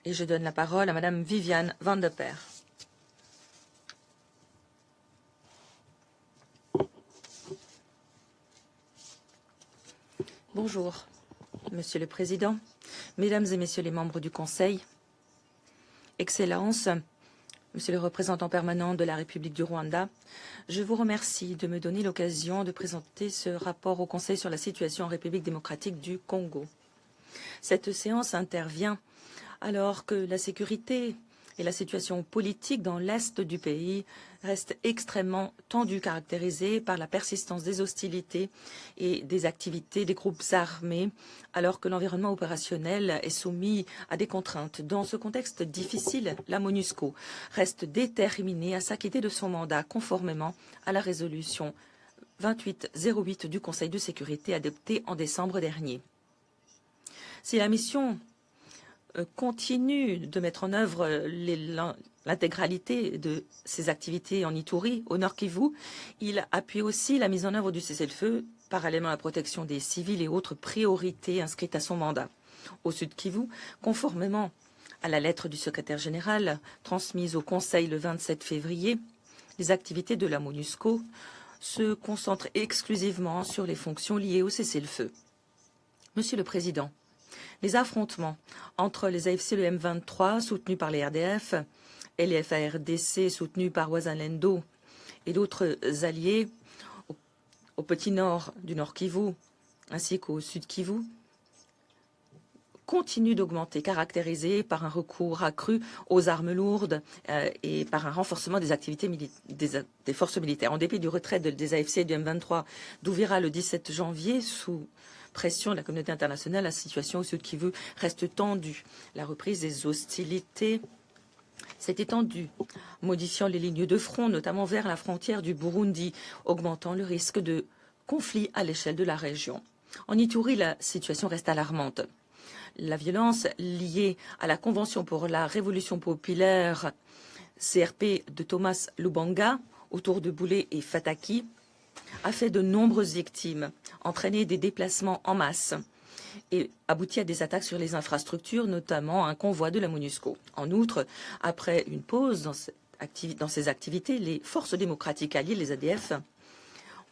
Et je donne la parole à Madame Viviane Van de Peer. Bonjour, Monsieur le Président, Mesdames et Messieurs les membres du Conseil, Excellences, Monsieur le représentant permanent de la République du Rwanda, je vous remercie de me donner l'occasion de présenter ce rapport au Conseil sur la situation en République démocratique du Congo. Cette séance intervient alors que la sécurité et la situation politique dans l'est du pays restent extrêmement tendues, caractérisées par la persistance des hostilités et des activités des groupes armés, alors que l'environnement opérationnel est soumis à des contraintes. Dans ce contexte difficile, la MONUSCO reste déterminée à s'acquitter de son mandat conformément à la résolution 2808 du Conseil de sécurité adoptée en décembre dernier. Si la mission continue de mettre en œuvre l'intégralité de ses activités en Ituri, au Nord Kivu, il appuie aussi la mise en œuvre du cessez-le-feu, parallèlement à la protection des civils et autres priorités inscrites à son mandat. Au Sud Kivu, conformément à la lettre du secrétaire général transmise au Conseil le 27 février, les activités de la MONUSCO se concentrent exclusivement sur les fonctions liées au cessez-le-feu. Monsieur le Président, les affrontements entre les AFC et le M23, soutenus par les RDF, et les FARDC, soutenus par Wazalendo et d'autres alliés au petit nord du Nord Kivu, ainsi qu'au Sud Kivu, continuent d'augmenter, caractérisés par un recours accru aux armes lourdes et par un renforcement des activités des forces militaires. En dépit du retrait des AFC et du M23 d'Ouvira le 17 janvier, sous pression de la communauté internationale, la situation au Sud Kivu reste tendue. La reprise des hostilités s'est étendue, modifiant les lignes de front, notamment vers la frontière du Burundi, augmentant le risque de conflit à l'échelle de la région. En Ituri, la situation reste alarmante. La violence liée à la Convention pour la Révolution populaire CRP de Thomas Lubanga autour de Boulé et Fataki a fait de nombreuses victimes, entraîné des déplacements en masse et abouti à des attaques sur les infrastructures, notamment un convoi de la MONUSCO. En outre, après une pause dans ces activités, les forces démocratiques alliées, les ADF,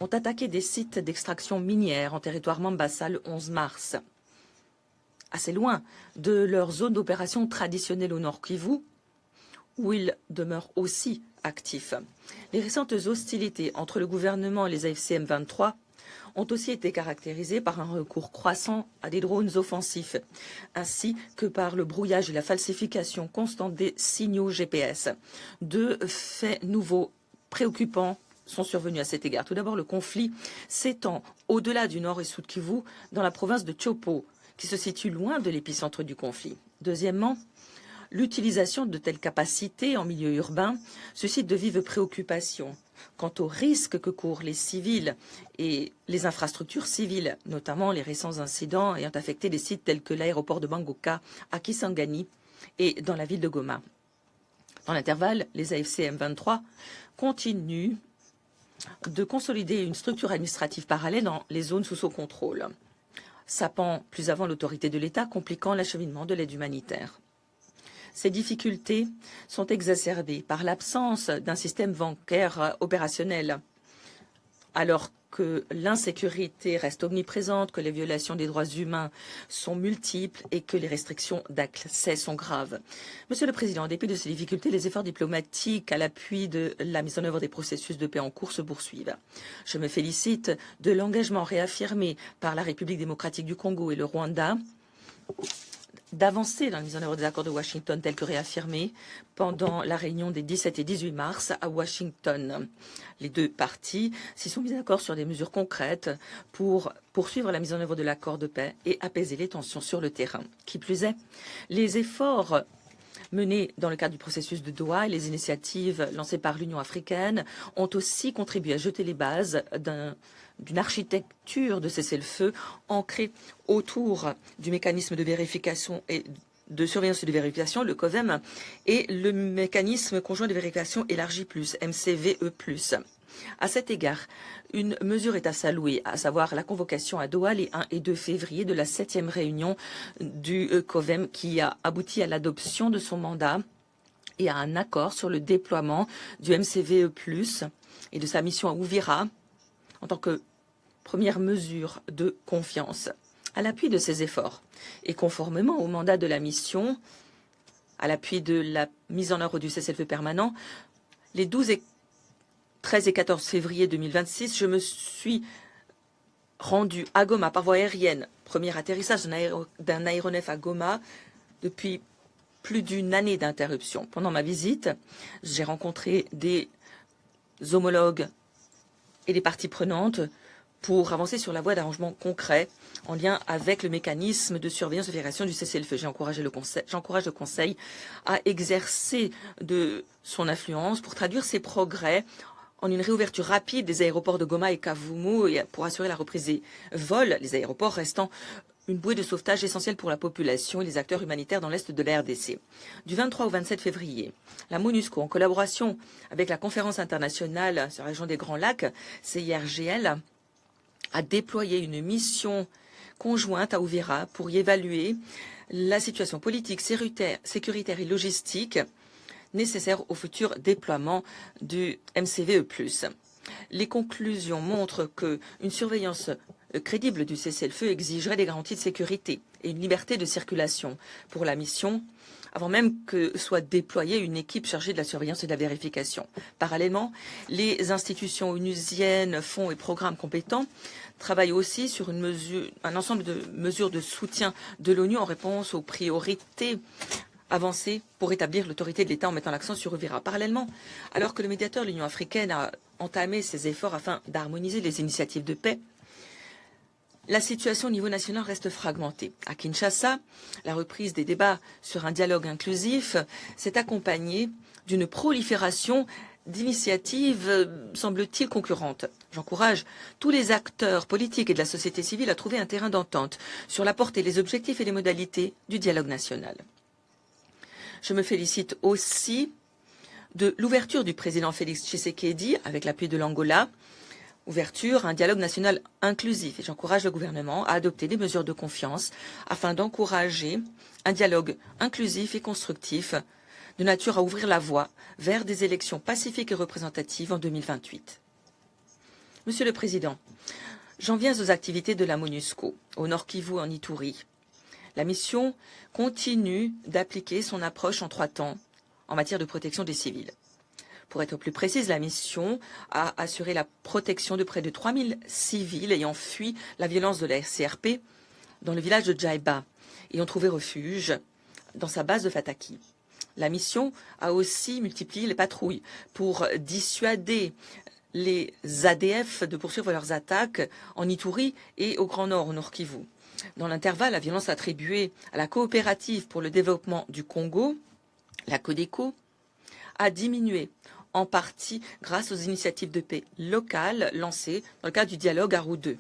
ont attaqué des sites d'extraction minière en territoire Mambasa le 11 mars, assez loin de leur zone d'opération traditionnelle au Nord Kivu, où ils demeurent aussi actifs. Les récentes hostilités entre le gouvernement et les AFC M23 ont aussi été caractérisées par un recours croissant à des drones offensifs, ainsi que par le brouillage et la falsification constante des signaux GPS. Deux faits nouveaux préoccupants sont survenus à cet égard. Tout d'abord, le conflit s'étend au-delà du Nord et Sud Kivu, dans la province de Chopo, qui se situe loin de l'épicentre du conflit. Deuxièmement, l'utilisation de telles capacités en milieu urbain suscite de vives préoccupations quant aux risques que courent les civils et les infrastructures civiles, notamment les récents incidents ayant affecté des sites tels que l'aéroport de Bangoka à Kisangani et dans la ville de Goma. Dans l'intervalle, les AFC M23 continuent de consolider une structure administrative parallèle dans les zones sous son contrôle, sapant plus avant l'autorité de l'État, compliquant l'acheminement de l'aide humanitaire. Ces difficultés sont exacerbées par l'absence d'un système bancaire opérationnel, alors que l'insécurité reste omniprésente, que les violations des droits humains sont multiples et que les restrictions d'accès sont graves. Monsieur le Président, en dépit de ces difficultés, les efforts diplomatiques à l'appui de la mise en œuvre des processus de paix en cours se poursuivent. Je me félicite de l'engagement réaffirmé par la République démocratique du Congo et le Rwanda d'avancer dans la mise en œuvre des accords de Washington tels que réaffirmés pendant la réunion des 17 et 18 mars à Washington. Les deux parties s'y sont mises d'accord sur des mesures concrètes pour poursuivre la mise en œuvre de l'accord de paix et apaiser les tensions sur le terrain. Qui plus est, les efforts menés dans le cadre du processus de Doha et les initiatives lancées par l'Union africaine ont aussi contribué à jeter les bases d'une architecture de cessez-le-feu ancrée autour du mécanisme de vérification et de surveillance et de vérification, le COVEM, et le mécanisme conjoint de vérification élargi plus, MCVE+. À cet égard, une mesure est à saluer, à savoir la convocation à Doha les 1 et 2 février de la 7e réunion du COVEM qui a abouti à l'adoption de son mandat et à un accord sur le déploiement du MCVE+, et de sa mission à Uvira en tant que première mesure de confiance. À l'appui de ces efforts et conformément au mandat de la mission, à l'appui de la mise en œuvre du cessez-le-feu permanent, les 13 et 14 février 2026, je me suis rendu à Goma par voie aérienne. Premier atterrissage d'un aéronef à Goma depuis plus d'une année d'interruption. Pendant ma visite, j'ai rencontré des homologues et des parties prenantes pour avancer sur la voie d'arrangements concrets en lien avec le mécanisme de surveillance et de vérification du cessez-le-feu. J'encourage le Conseil à exercer de son influence pour traduire ces progrès en une réouverture rapide des aéroports de Goma et Kavumu et pour assurer la reprise des vols, les aéroports restant une bouée de sauvetage essentielle pour la population et les acteurs humanitaires dans l'est de la RDC. Du 23 au 27 février, la MONUSCO, en collaboration avec la Conférence internationale sur la région des Grands Lacs, CIRGL, a déployé une mission conjointe à Uvira pour y évaluer la situation politique, sécuritaire et logistique nécessaire au futur déploiement du MCVE+. Les conclusions montrent qu'une surveillance crédible du cessez-le-feu exigerait des garanties de sécurité et une liberté de circulation pour la mission, avant même que soit déployée une équipe chargée de la surveillance et de la vérification. Parallèlement, les institutions onusiennes, fonds et programmes compétents travaillent aussi sur un ensemble de mesures de soutien de l'ONU en réponse aux priorités avancées pour établir l'autorité de l'État en mettant l'accent sur Uvira. Parallèlement, alors que le médiateur de l'Union africaine a entamé ses efforts afin d'harmoniser les initiatives de paix, la situation au niveau national reste fragmentée. À Kinshasa, la reprise des débats sur un dialogue inclusif s'est accompagnée d'une prolifération d'initiatives, semble-t-il, concurrentes. J'encourage tous les acteurs politiques et de la société civile à trouver un terrain d'entente sur la portée, les objectifs et les modalités du dialogue national. Je me félicite aussi de l'ouverture du président Félix Tshisekedi avec l'appui de l'Angola, ouverture à un dialogue national inclusif. Et j'encourage le gouvernement à adopter des mesures de confiance afin d'encourager un dialogue inclusif et constructif de nature à ouvrir la voie vers des élections pacifiques et représentatives en 2028. Monsieur le Président, j'en viens aux activités de la MONUSCO, au Nord Kivu en Ituri. La mission continue d'appliquer son approche en 3 temps en matière de protection des civils. Pour être plus précise, la mission a assuré la protection de près de 3000 civils ayant fui la violence de la RCRP dans le village de Djaïba et ont trouvé refuge dans sa base de Fataki. La mission a aussi multiplié les patrouilles pour dissuader les ADF de poursuivre leurs attaques en Ituri et au Grand Nord, au Nord Kivu. Dans l'intervalle, la violence attribuée à la coopérative pour le développement du Congo, la CODECO, a diminué en partie grâce aux initiatives de paix locales lancées dans le cadre du dialogue Arrou 2,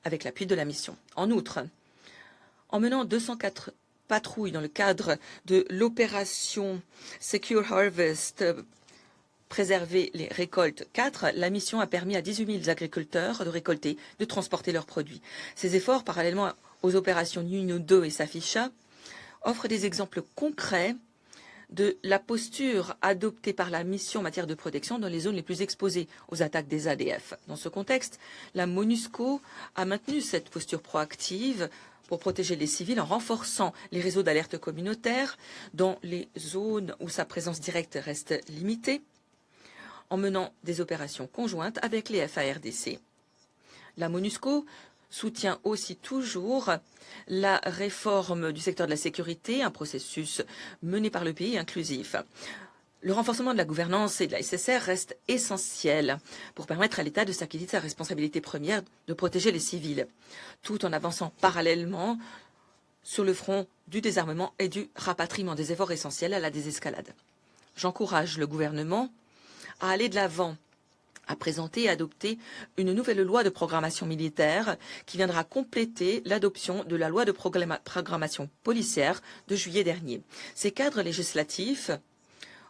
avec l'appui de la mission. En outre, en menant 204 patrouilles dans le cadre de l'opération Secure Harvest, préserver les récoltes 4, la mission a permis à 18 000 agriculteurs de récolter, de transporter leurs produits. Ces efforts, parallèlement aux opérations Nuno 2 et Safisha, offrent des exemples concrets de la posture adoptée par la mission en matière de protection dans les zones les plus exposées aux attaques des ADF. Dans ce contexte, la MONUSCO a maintenu cette posture proactive pour protéger les civils en renforçant les réseaux d'alerte communautaire dans les zones où sa présence directe reste limitée, en menant des opérations conjointes avec les FARDC. La MONUSCO soutient aussi toujours la réforme du secteur de la sécurité, un processus mené par le pays inclusif. Le renforcement de la gouvernance et de la SSR reste essentiel pour permettre à l'État de s'acquitter de sa responsabilité première de protéger les civils, tout en avançant parallèlement sur le front du désarmement et du rapatriement, des efforts essentiels à la désescalade. J'encourage le gouvernement à aller de l'avant, à présenter et adopter une nouvelle loi de programmation militaire qui viendra compléter l'adoption de la loi de programmation policière de juillet dernier. Ces cadres législatifs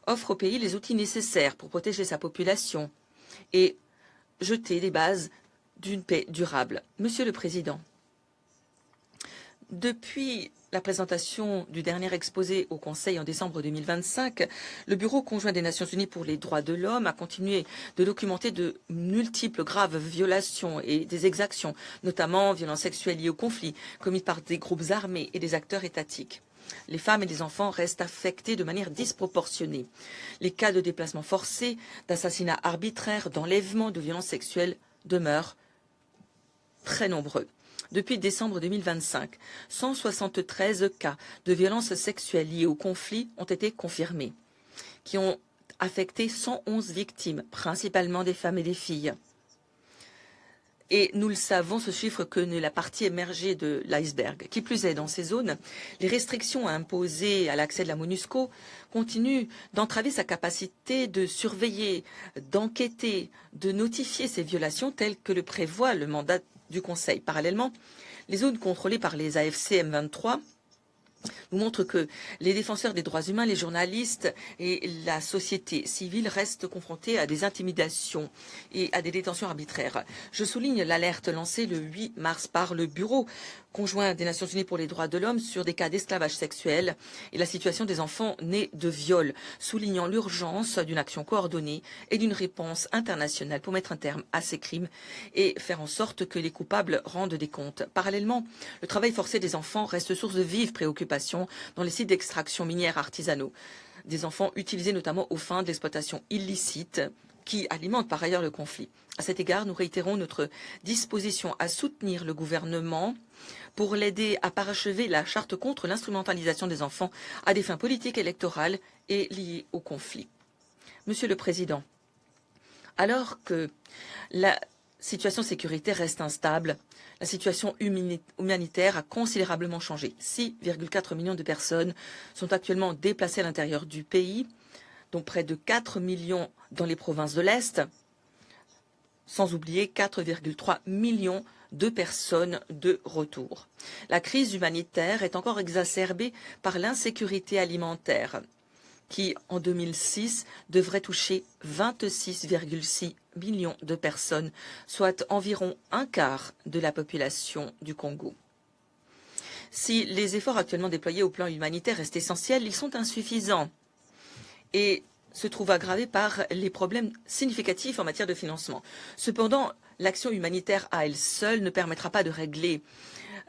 offrent au pays les outils nécessaires pour protéger sa population et jeter les bases d'une paix durable. Monsieur le Président, depuis la présentation du dernier exposé au Conseil en décembre 2025, le Bureau conjoint des Nations Unies pour les droits de l'homme a continué de documenter de multiples graves violations et des exactions, notamment violences sexuelles liées au conflit, commises par des groupes armés et des acteurs étatiques. Les femmes et les enfants restent affectés de manière disproportionnée. Les cas de déplacement forcé, d'assassinats arbitraires, d'enlèvement, de violences sexuelles demeurent très nombreux. Depuis décembre 2025, 173 cas de violences sexuelles liées au conflit ont été confirmés, qui ont affecté 111 victimes, principalement des femmes et des filles. Et nous le savons, ce chiffre que n'est la partie émergée de l'iceberg. Qui plus est, dans ces zones, les restrictions imposées à l'accès de la MONUSCO continuent d'entraver sa capacité de surveiller, d'enquêter, de notifier ces violations telles que le prévoit le mandat du Conseil. Parallèlement, les zones contrôlées par les AFC M23 nous montrent que les défenseurs des droits humains, les journalistes et la société civile restent confrontés à des intimidations et à des détentions arbitraires. Je souligne l'alerte lancée le 8 mars par le Bureau conjoint des Nations Unies pour les droits de l'homme sur des cas d'esclavage sexuel et la situation des enfants nés de viol, soulignant l'urgence d'une action coordonnée et d'une réponse internationale pour mettre un terme à ces crimes et faire en sorte que les coupables rendent des comptes. Parallèlement, le travail forcé des enfants reste source de vives préoccupations dans les sites d'extraction minière artisanaux. Des enfants utilisés notamment aux fins de l'exploitation illicite qui alimente par ailleurs le conflit. À cet égard, nous réitérons notre disposition à soutenir le gouvernement pour l'aider à parachever la charte contre l'instrumentalisation des enfants à des fins politiques, électorales et liées au conflit. Monsieur le Président, alors que la situation sécuritaire reste instable, la situation humanitaire a considérablement changé. 6,4 millions de personnes sont actuellement déplacées à l'intérieur du pays, dont près de 4 millions dans les provinces de l'Est, sans oublier 4,3 millions de personnes de retour. La crise humanitaire est encore exacerbée par l'insécurité alimentaire, qui, en 2006, devrait toucher 26,6 millions de personnes, soit environ un quart de la population du Congo. Si les efforts actuellement déployés au plan humanitaire restent essentiels, ils sont insuffisants et se trouvent aggravés par les problèmes significatifs en matière de financement. Cependant, l'action humanitaire à elle seule ne permettra pas de régler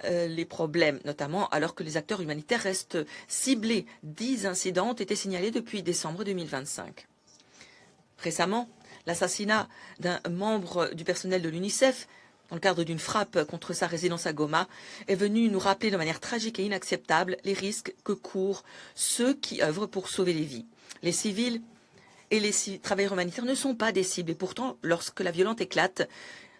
les problèmes, notamment alors que les acteurs humanitaires restent ciblés. 10 incidents ont été signalés depuis décembre 2025. Récemment, l'assassinat d'un membre du personnel de l'UNICEF dans le cadre d'une frappe contre sa résidence à Goma, est venu nous rappeler de manière tragique et inacceptable les risques que courent ceux qui œuvrent pour sauver les vies. Les civils et les travailleurs humanitaires ne sont pas des cibles et pourtant, lorsque la violence éclate,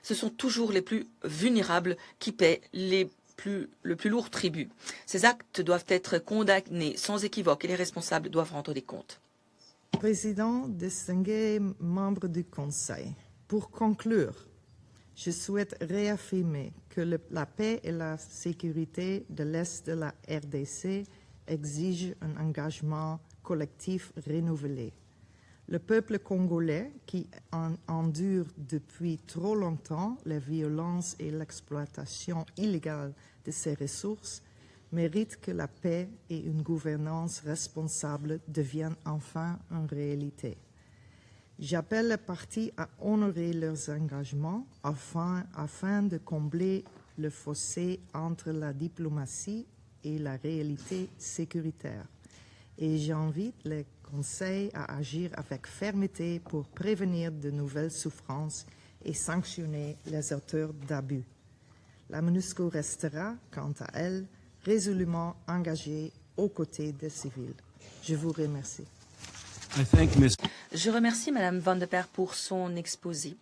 ce sont toujours les plus vulnérables qui paient le plus lourd tribut. Ces actes doivent être condamnés sans équivoque et les responsables doivent rendre des comptes. Président, distingués membres du Conseil, pour conclure, je souhaite réaffirmer que la paix et la sécurité de l'Est de la RDC exigent un engagement collectif renouvelé. Le peuple congolais, qui endure depuis trop longtemps les violences et l'exploitation illégale de ses ressources, mérite que la paix et une gouvernance responsable deviennent enfin une réalité. J'appelle les partis à honorer leurs engagements afin de combler le fossé entre la diplomatie et la réalité sécuritaire. Et j'invite les conseils à agir avec fermeté pour prévenir de nouvelles souffrances et sanctionner les auteurs d'abus. La MONUSCO restera, quant à elle, résolument engagée aux côtés des civils. Je vous remercie. Je remercie Mme Van de Perre pour son exposé.